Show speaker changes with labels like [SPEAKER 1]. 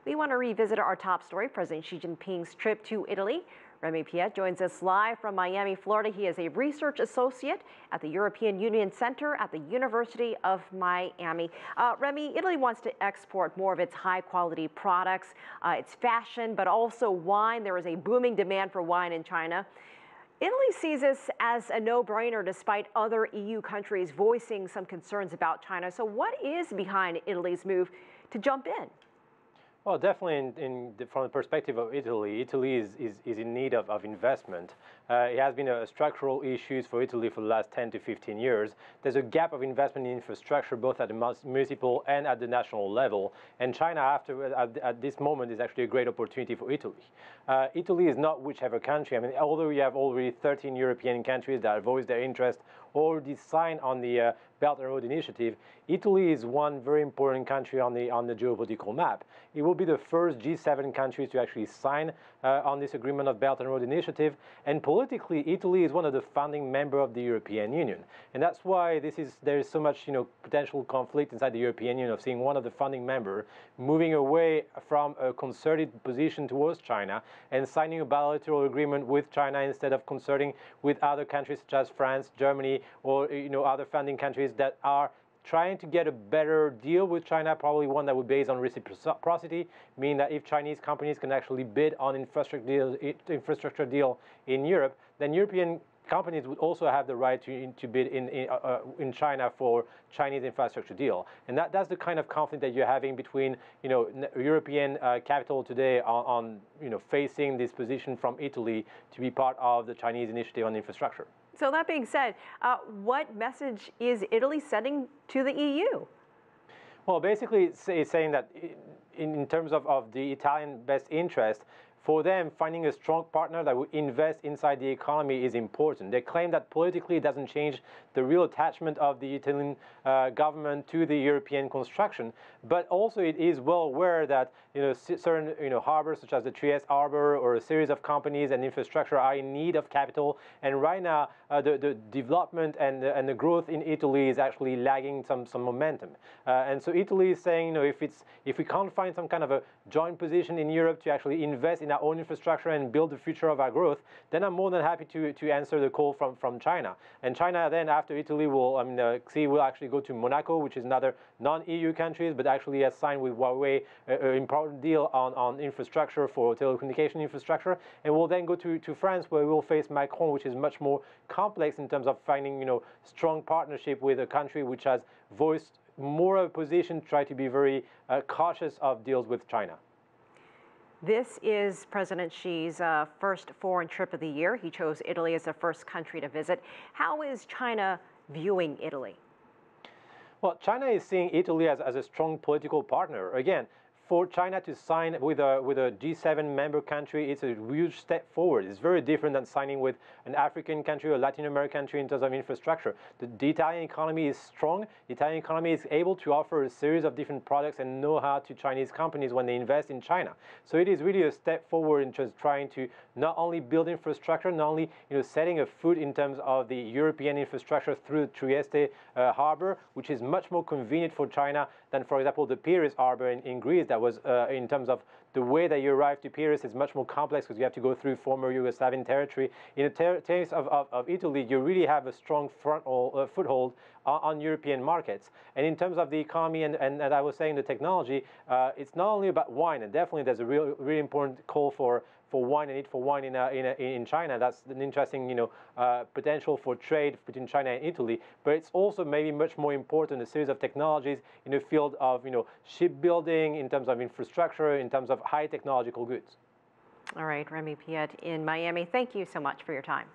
[SPEAKER 1] We want to revisit our top story, President Xi Jinping's trip to Italy. Remi Piet joins us live from Miami, Florida. He is a research associate at the European Union Center at the University of Miami. Remi, Italy wants to export more of its high-quality products, its fashion, but also wine. There is a booming demand for wine in China. Italy sees this as a no-brainer despite other EU countries voicing some concerns about China. So what is behind Italy's move to jump in?
[SPEAKER 2] Well, definitely from the perspective of Italy, Italy is in need of investment. It has been a structural issue for Italy for the last 10 to 15 years. There's a gap of investment in infrastructure, both at the municipal and at the national level. And China, at this moment, is actually a great opportunity for Italy. Italy is not whichever country. I mean, although we have already 13 European countries that have voiced their interest or signed on the Belt and Road Initiative, Italy is one very important country on the geopolitical map. It will be the first G7 countries to actually sign on this agreement of Belt and Road Initiative. And politically, Italy is one of the founding members of the European Union. And that's why there is so much potential conflict inside the European Union of seeing one of the founding members moving away from a concerted position towards China and signing a bilateral agreement with China instead of concerting with other countries such as France, Germany, or other founding countries that are trying to get a better deal with China, probably one that would be based on reciprocity, meaning that if Chinese companies can actually bid on infrastructure deal in Europe, then European companies would also have the right to bid in China for Chinese infrastructure deal. And that's the kind of conflict that you're having between European capital today on facing this position from Italy to be part of the Chinese initiative on infrastructure.
[SPEAKER 1] So that being said, what message is Italy sending to the EU?
[SPEAKER 2] Well, basically, it's saying that in terms of the Italian best interest, for them, finding a strong partner that will invest inside the economy is important. They claim that politically it doesn't change the real attachment of the Italian government to the European construction, but also it is well aware that certain harbors such as the Trieste harbor or a series of companies and infrastructure are in need of capital. And right now, the development and the growth in Italy is actually lagging some momentum. And so Italy is saying, if we can't find some kind of a joint position in Europe to actually invest in our own infrastructure and build the future of our growth, then I'm more than happy to answer the call from China. And China then, after Italy, will actually go to Monaco, which is another non-EU country, but actually has signed with Huawei an important deal on infrastructure for telecommunication infrastructure, and will then go to France, where we'll face Macron, which is much more complex in terms of finding strong partnership with a country which has voiced more of a position to try to be very cautious of deals with China.
[SPEAKER 1] This is President Xi's first foreign trip of the year. He chose Italy as the first country to visit. How is China viewing Italy?
[SPEAKER 2] Well, China is seeing Italy as a strong political partner. Again, for China to sign with a G7 member country, it's a huge step forward. It's very different than signing with an African country or Latin American country in terms of infrastructure. The Italian economy is strong. The Italian economy is able to offer a series of different products and know-how to Chinese companies when they invest in China. So it is really a step forward in just trying to not only build infrastructure, not only setting a foot in terms of the European infrastructure through the Trieste harbor, which is much more convenient for China than, for example, the Piraeus harbor in Greece. That was in terms of the way that you arrive to Piraeus is much more complex because you have to go through former Yugoslavian territory. In the case of Italy, you really have a strong foothold on European markets. And in terms of the economy and I was saying the technology, it's not only about wine, and definitely there's a really important call for wine and need for wine in China. That's an interesting potential for trade between China and Italy. But it's also maybe much more important a series of technologies in the field of shipbuilding, in terms of infrastructure, in terms of high technological goods.
[SPEAKER 1] All right, Remi Piet in Miami. Thank you so much for your time.